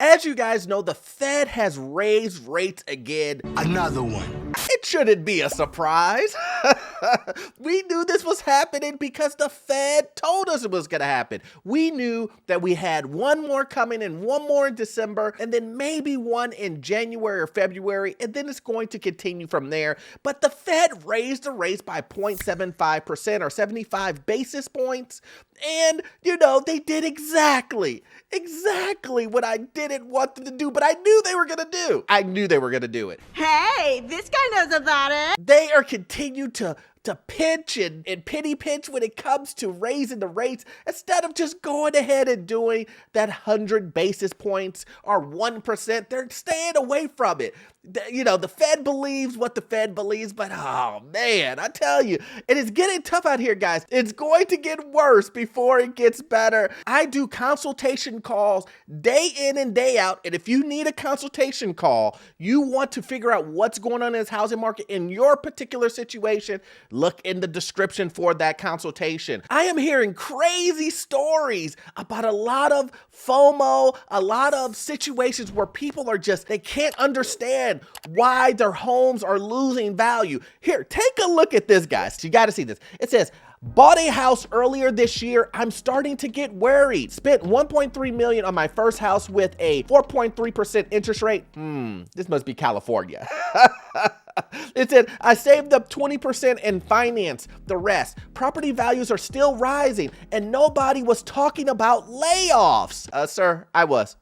As you guys know, the Fed has raised rates again. Another one. It shouldn't be a surprise. We knew this was happening because the Fed told us it was going to happen. We knew that we had one more coming and one more in December, and then maybe one in January or February, and then it's going to continue from there. But the Fed raised the rates by 0.75% or 75 basis points. And, they did exactly what I didn't want them to do, but I knew they were going to do. I knew they were going to do it. Hey, this guy knows about it. They are continuing to pinch and penny pinch when it comes to raising the rates instead of just going ahead and doing that 100 basis points or 1%. They're staying away from it. The Fed believes what the Fed believes, but oh man, I tell you, it is getting tough out here, guys. It's going to get worse before it gets better. I do consultation calls day in and day out, and if you need a consultation call, you want to figure out what's going on in this housing market in your particular situation, look in the description for that consultation. I am hearing crazy stories about a lot of FOMO, a lot of situations where people they can't understand why their homes are losing value. Here, take a look at this, guys. You got to see this. It says, bought a house earlier this year. I'm starting to get worried. Spent $1.3 million on my first house with a 4.3% interest rate. This must be California. It said, I saved up 20% and financed the rest. Property values are still rising and nobody was talking about layoffs. Sir, I was.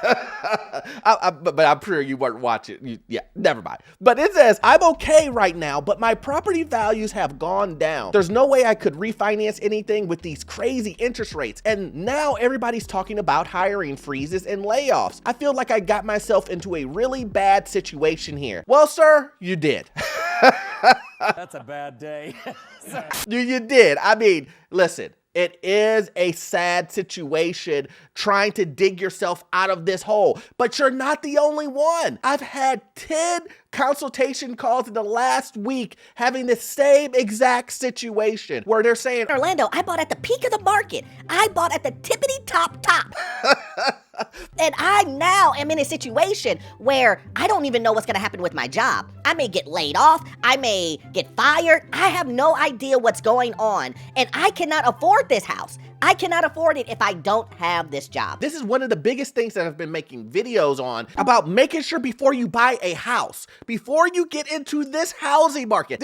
But I'm sure you weren't watching. Yeah, never mind. But it says, I'm okay right now, but my property values have gone down. There's no way I could refinance anything with these crazy interest rates. And now everybody's talking about hiring freezes and layoffs. I feel like I got myself into a really bad situation here. Well, sir, you did. That's a bad day. You did. I mean, listen. It is a sad situation trying to dig yourself out of this hole, but you're not the only one. I've had 10 consultation calls in the last week having the same exact situation where they're saying, Orlando, I bought at the peak of the market. I bought at the tippity top. And I now am in a situation where I don't even know what's going to happen with my job. I may get laid off. I may get fired. I have no idea what's going on. And I cannot afford this house. I cannot afford it if I don't have this job. This is one of the biggest things that I've been making videos on about making sure before you buy a house, before you get into this housing market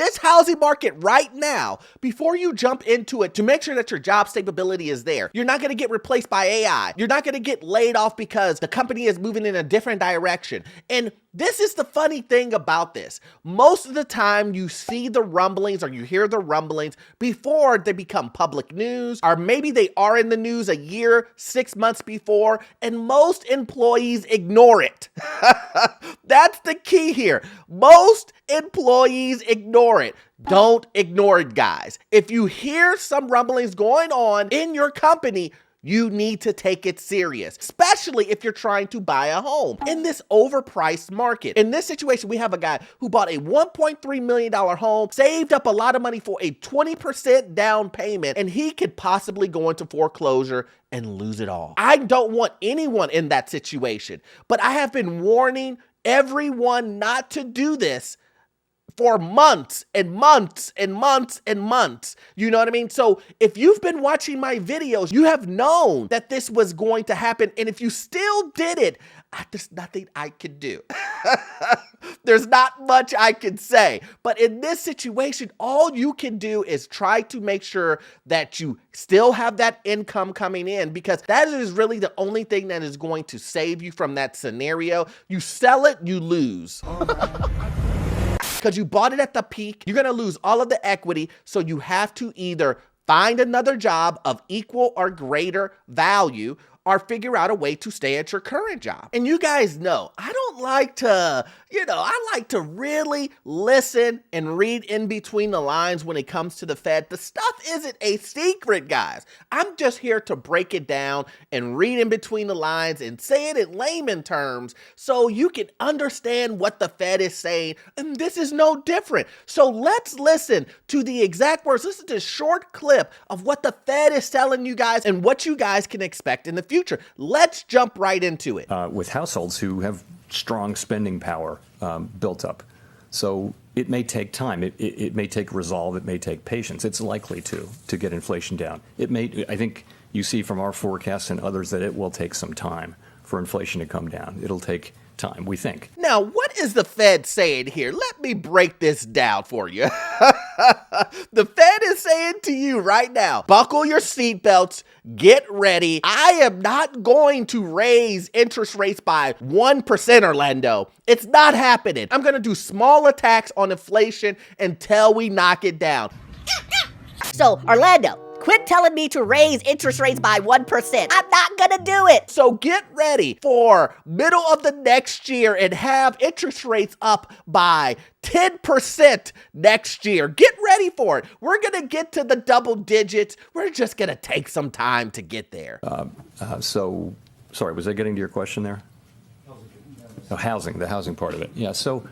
right now, before you jump into it, to make sure that your job stability is there. You're not going to get replaced by AI. You're not going to get laid off because the company is moving in a different direction. And this is the funny thing about this. Most of the time you see the rumblings or you hear the rumblings before they become public news, or maybe they are in the news a year, 6 months before, and most employees ignore it. That's the key here. Most employees ignore it. Don't ignore it, guys. If you hear some rumblings going on in your company, you need to take it serious, especially if you're trying to buy a home in this overpriced market. In this situation, we have a guy who bought a $1.3 million home, saved up a lot of money for a 20% down payment, and he could possibly go into foreclosure and lose it all. I don't want anyone in that situation, but I have been warning everyone not to do this for months and months and months and months. You know what I mean? So if you've been watching my videos, you have known that this was going to happen. And if you still did it, there's nothing I could do. There's not much I can say. But in this situation, all you can do is try to make sure that you still have that income coming in, because that is really the only thing that is going to save you from that scenario. You sell it, you lose. Because you bought it at the peak, you're going to lose all of the equity. So you have to either find another job of equal or greater value, or figure out a way to stay at your current job. And you guys know, I don't like to, I like to really listen and read in between the lines when it comes to the Fed. The stuff isn't a secret, guys. I'm just here to break it down and read in between the lines and say it in layman terms so you can understand what the Fed is saying. And this is no different. So let's listen to the exact words. Listen to this short clip of what the Fed is telling you guys and what you guys can expect in the future. future. Let's jump right into it. With households who have strong spending power built up. So it may take time. It may take resolve. It may take patience. It's likely to get inflation down. I think you see from our forecasts and others that it will take some time for inflation to come down. It'll take time, we think. Now, what is the Fed saying here? Let me break this down for you. The Fed is saying to you right now, buckle your seatbelts, get ready. I am not going to raise interest rates by 1%, Orlando. It's not happening. I'm going to do small attacks on inflation until we knock it down. So, Orlando, quit telling me to raise interest rates by 1%. I'm not gonna do it. So get ready for middle of the next year and have interest rates up by 10% next year. Get ready for it. We're gonna get to the double digits. We're just gonna take some time to get there. Sorry, was I getting to your question there? Housing, the housing part of it. Yeah, so,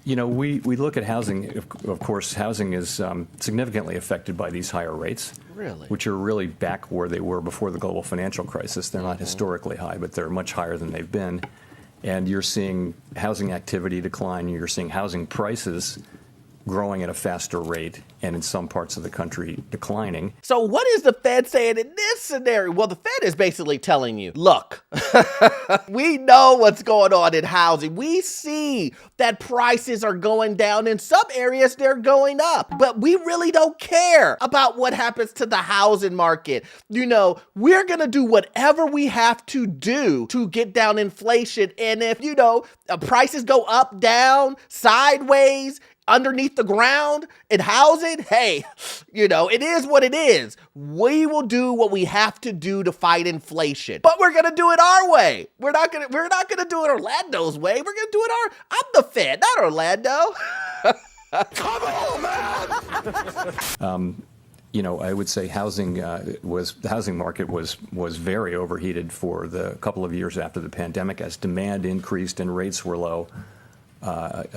we look at housing. Of course, housing is significantly affected by these higher rates. Really? Which are really back where they were before the global financial crisis. They're not historically high, but they're much higher than they've been. And you're seeing housing activity decline. You're seeing housing prices growing at a faster rate, and in some parts of the country declining. So what is the Fed saying in this scenario? Well, the Fed is basically telling you, look, we know what's going on in housing. We see that prices are going down. In some areas, they're going up. But we really don't care about what happens to the housing market. We're going to do whatever we have to do to get down inflation. And if, prices go up, down, sideways, underneath the ground in housing, hey, it is what it is. We will do what we have to do to fight inflation, but we're gonna do it our way. We're not gonna do it Orlando's way. We're gonna do it I'm the Fed, not Orlando. Come on, man. I would say the housing market was very overheated for the couple of years after the pandemic as demand increased and rates were low.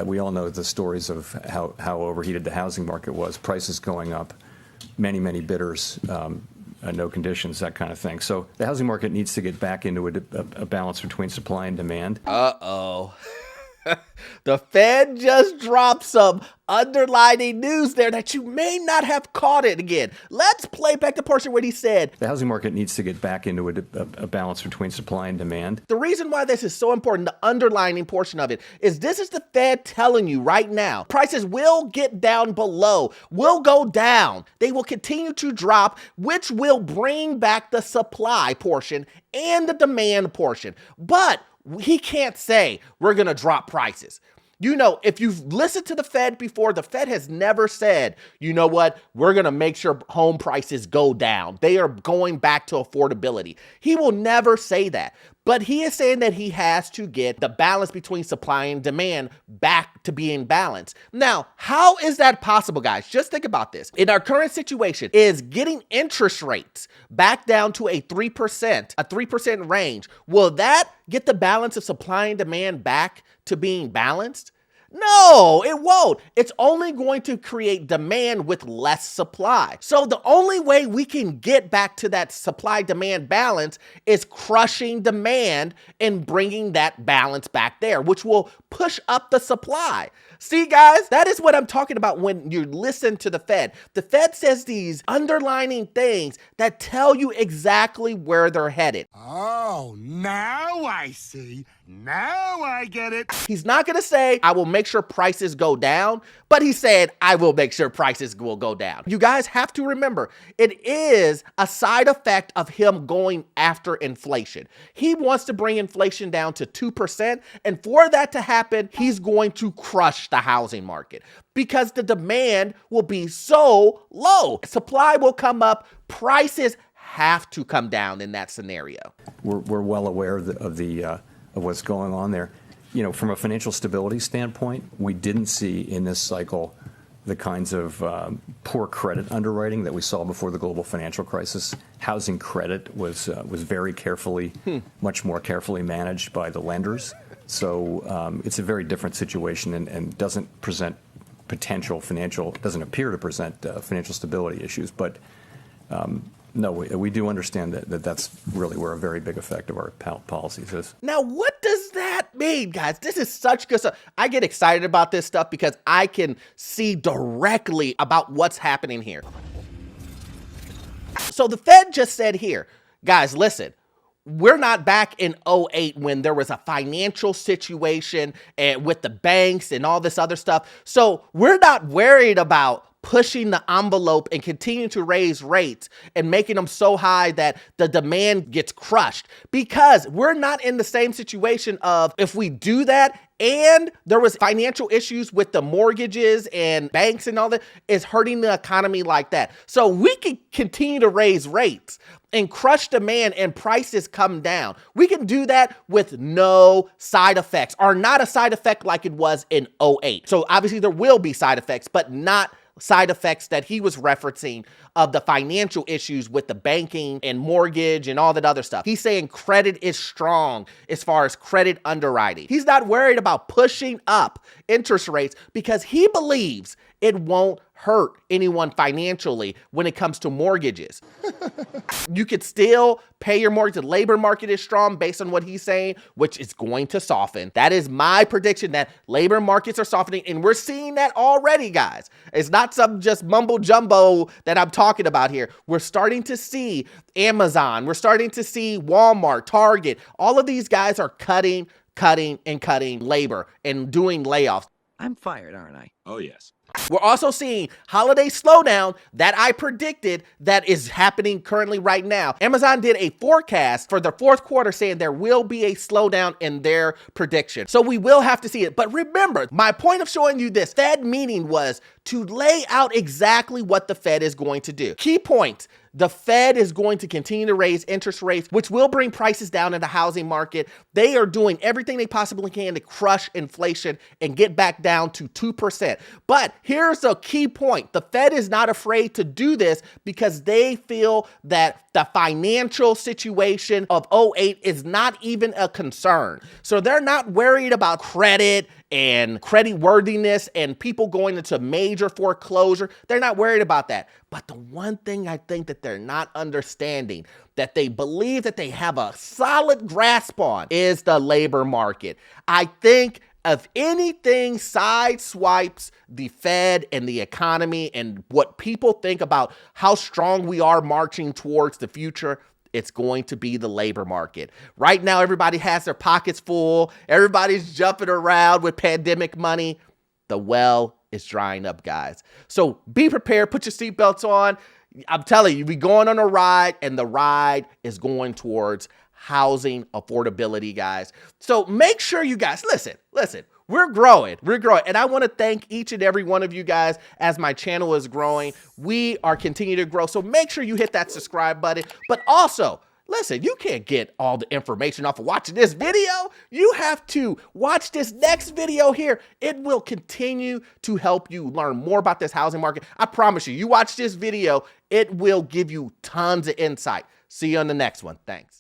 We all know the stories of how overheated the housing market was, prices going up, many bidders, no conditions, that kind of thing. So the housing market needs to get back into a balance between supply and demand. Uh-oh. The Fed just dropped some underlining news there that you may not have caught it again. Let's play back the portion where he said, the housing market needs to get back into a balance between supply and demand. The reason why this is so important, the underlining portion of it, is this is the Fed telling you right now, prices will get down below, will go down. They will continue to drop, which will bring back the supply portion and the demand portion. But he can't say we're going to drop prices. If you've listened to the Fed before, the Fed has never said, you know what, we're going to make sure home prices go down. They are going back to affordability. He will never say that. But he is saying that he has to get the balance between supply and demand back to being balanced. Now, how is that possible, guys? Just think about this. In our current situation, is getting interest rates back down to a 3% range. Will that get the balance of supply and demand back to being balanced? No, it won't. It's only going to create demand with less supply. So the only way we can get back to that supply-demand balance is crushing demand and bringing that balance back there, which will push up the supply. See, guys, that is what I'm talking about when you listen to the Fed. The Fed says these underlining things that tell you exactly where they're headed. Oh, now I see. Now I get it. He's not going to say, I will make sure prices go down, but he said, I will make sure prices will go down. You guys have to remember, it is a side effect of him going after inflation. He wants to bring inflation down to 2%, and for that to happen, he's going to crush the housing market because the demand will be so low. Supply will come up, prices have to come down in that scenario. We're well aware of what's going on there. From a financial stability standpoint, we didn't see in this cycle the kinds of poor credit underwriting that we saw before the global financial crisis. Housing credit was very carefully, much more carefully managed by the lenders. So it's a very different situation and doesn't present doesn't appear to present financial stability issues. But No, we do understand that that's really where a very big effect of our policies is. Now, what does that mean, guys? This is such good stuff. I get excited about this stuff because I can see directly about what's happening here. So the Fed just said here, guys, listen, we're not back in '08 when there was a financial situation and with the banks and all this other stuff. So we're not worried about pushing the envelope and continuing to raise rates and making them so high that the demand gets crushed, because we're not in the same situation of if we do that and there was financial issues with the mortgages and banks and all that, is hurting the economy like that. So we can continue to raise rates and crush demand and prices come down. We can do that with no side effects, or not a side effect like it was in '08. So obviously there will be side effects, but not side effects that he was referencing of the financial issues with the banking and mortgage and all that other stuff. He's saying credit is strong as far as credit underwriting. He's not worried about pushing up interest rates because he believes it won't hurt anyone financially when it comes to mortgages. You could still pay your mortgage. The labor market is strong based on what he's saying, which is going to soften. That is my prediction, that labor markets are softening, and we're seeing that already, guys. It's not some just mumbo jumbo that I'm talking about here. We're starting to see Amazon. We're starting to see Walmart, Target. All of these guys are cutting labor and doing layoffs. I'm fired, aren't I? Oh, yes. We're also seeing holiday slowdown that I predicted that is happening currently right now. Amazon did a forecast for the fourth quarter saying there will be a slowdown in their prediction. So we will have to see it. But remember, my point of showing you this Fed meeting was to lay out exactly what the Fed is going to do. Key points. The Fed is going to continue to raise interest rates, which will bring prices down in the housing market. They are doing everything they possibly can to crush inflation and get back down to 2%. But here's the key point. The Fed is not afraid to do this because they feel that the financial situation of '08 is not even a concern. So they're not worried about credit and credit worthiness and people going into major foreclosure. They're not worried about that. But the one thing I think that they're not understanding, that they believe that they have a solid grasp on, is the labor market. I think if anything sideswipes the Fed and the economy and what people think about how strong we are marching towards the future, it's going to be the labor market. Right now, everybody has their pockets full. Everybody's jumping around with pandemic money. The well is drying up, guys. So be prepared. Put your seatbelts on. I'm telling you, we're going on a ride, and the ride is going towards housing affordability, guys. So make sure you guys, listen, we're growing. And I want to thank each and every one of you guys as my channel is growing. We are continuing to grow. So make sure you hit that subscribe button. But also, listen, you can't get all the information off of watching this video. You have to watch this next video here. It will continue to help you learn more about this housing market. I promise you, you watch this video, it will give you tons of insight. See you on the next one. Thanks.